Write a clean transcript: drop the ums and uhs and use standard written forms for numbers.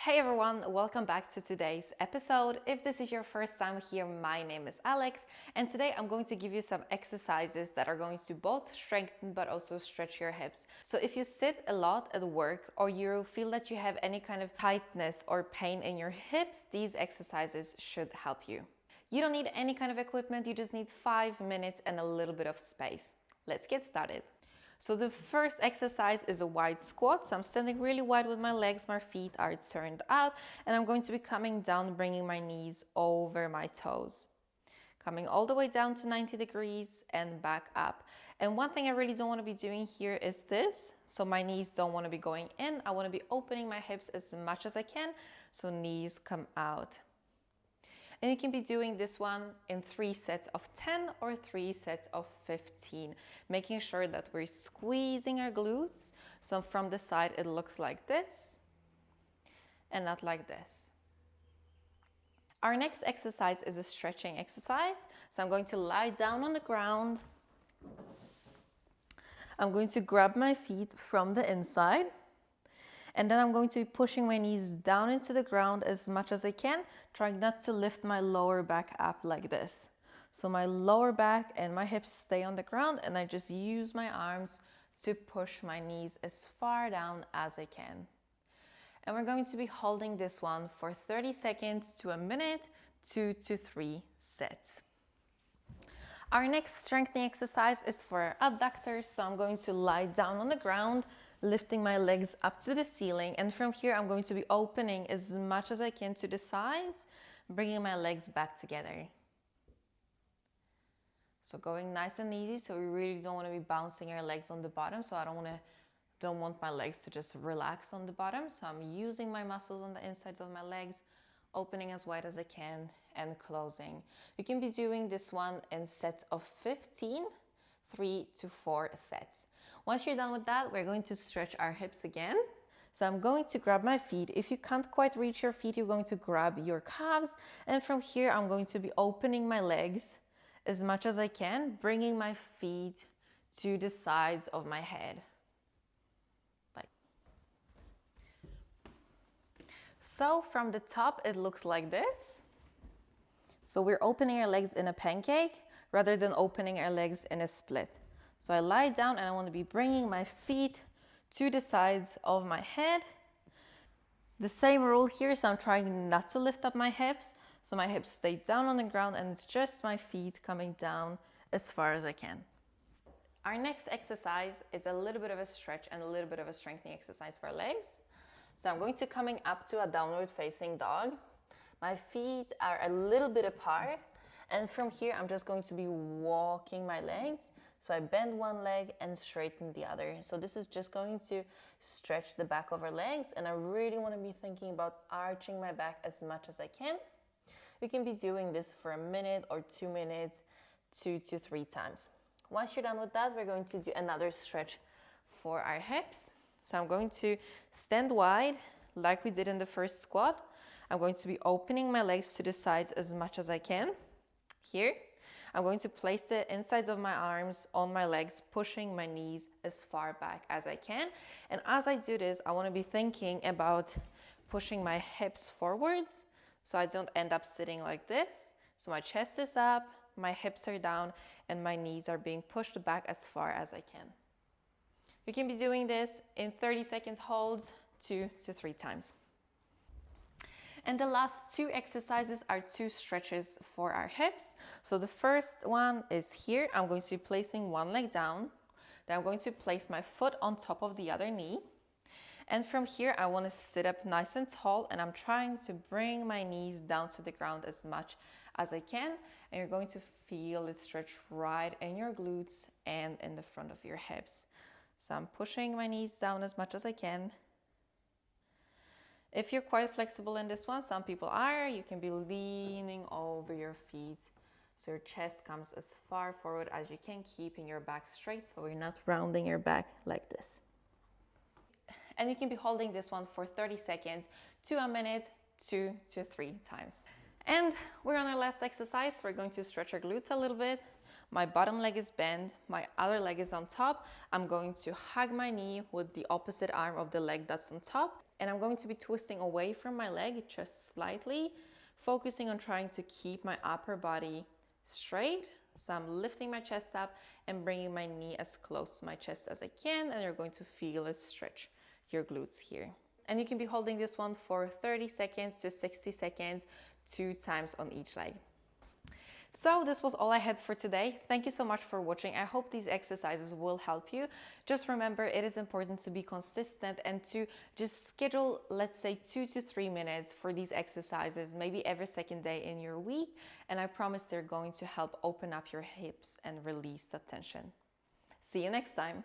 Hey everyone, welcome back to today's episode. If this is your first time here, my name is Alex, and today I'm going to give you some exercises that are going to both strengthen but also stretch your hips. So if you sit a lot at work or you feel that you have any kind of tightness or pain in your hips, these exercises should help you. You don't need any kind of equipment, you just need 5 minutes and a little bit of space. Let's get started. So the first exercise is a wide squat. So I'm standing really wide with my legs, my feet are turned out, and I'm going to be coming down, bringing my knees over my toes. Coming all the way down to 90 degrees and back up. And one thing I really don't want to be doing here is this. So my knees don't want to be going in. I want to be opening my hips as much as I can. So knees come out. And you can be doing this one in 3 sets of 10 or 3 sets of 15, making sure that we're squeezing our glutes. So from the side, it looks like this and not like this. Our next exercise is a stretching exercise. So I'm going to lie down on the ground. I'm going to grab my feet from the inside. And then I'm going to be pushing my knees down into the ground as much as I can, trying not to lift my lower back up like this. So my lower back and my hips stay on the ground, and I just use my arms to push my knees as far down as I can. And we're going to be holding this one for 30 seconds to a minute, 2 to 3 sets. Our next strengthening exercise is for our abductors. So I'm going to lie down on the ground, lifting my legs up to the ceiling, and from here I'm going to be opening as much as I can to the sides, bringing my legs back together. So going nice and easy, so we really don't want to be bouncing our legs on the bottom, so I don't want my legs to just relax on the bottom, so I'm using my muscles on the insides of my legs, opening as wide as I can and closing. You can be doing this one in sets of 15, 3 to 4 sets. Once you're done with that, we're going to stretch our hips again. So I'm going to grab my feet. If you can't quite reach your feet, you're going to grab your calves. And from here, I'm going to be opening my legs as much as I can, bringing my feet to the sides of my head. So from the top, it looks like this. So we're opening our legs in a pancake rather than opening our legs in a split. So I lie down and I want to be bringing my feet to the sides of my head. The same rule here, so I'm trying not to lift up my hips. So my hips stay down on the ground and it's just my feet coming down as far as I can. Our next exercise is a little bit of a stretch and a little bit of a strengthening exercise for our legs. So I'm going to coming up to a downward facing dog. My feet are a little bit apart. And from here, I'm just going to be walking my legs. So I bend one leg and straighten the other. So this is just going to stretch the back of our legs. And I really want to be thinking about arching my back as much as I can. You can be doing this for a minute or 2 minutes, 2 to 3 times. Once you're done with that, we're going to do another stretch for our hips. So I'm going to stand wide like we did in the first squat. I'm going to be opening my legs to the sides as much as I can. Here, I'm going to place the insides of my arms on my legs, pushing my knees as far back as I can. And as I do this, I want to be thinking about pushing my hips forwards so I don't end up sitting like this. So my chest is up, my hips are down, and my knees are being pushed back as far as I can. You can be doing this in 30 second holds, 2 to 3 times. And the last 2 exercises are 2 stretches for our hips. So the first one is here. I'm going to be placing one leg down. Then I'm going to place my foot on top of the other knee. And from here, I want to sit up nice and tall. And I'm trying to bring my knees down to the ground as much as I can. And you're going to feel it stretch right in your glutes and in the front of your hips. So I'm pushing my knees down as much as I can. If you're quite flexible in this one, some people are, you can be leaning over your feet so your chest comes as far forward as you can, keeping your back straight so you're not rounding your back like this. And you can be holding this one for 30 seconds to a minute, 2 to 3 times. And we're on our last exercise. We're going to stretch our glutes a little bit. My bottom leg is bent, my other leg is on top. I'm going to hug my knee with the opposite arm of the leg that's on top. And I'm going to be twisting away from my leg just slightly, focusing on trying to keep my upper body straight. So I'm lifting my chest up and bringing my knee as close to my chest as I can, and you're going to feel a stretch your glutes here. And you can be holding this one for 30 seconds to 60 seconds, 2 times on each leg. So this was all I had for today. Thank you so much for watching. I hope these exercises will help you. Just remember, it is important to be consistent and to just schedule, let's say 2 to 3 minutes for these exercises, maybe every second day in your week. And I promise they're going to help open up your hips and release the tension. See you next time.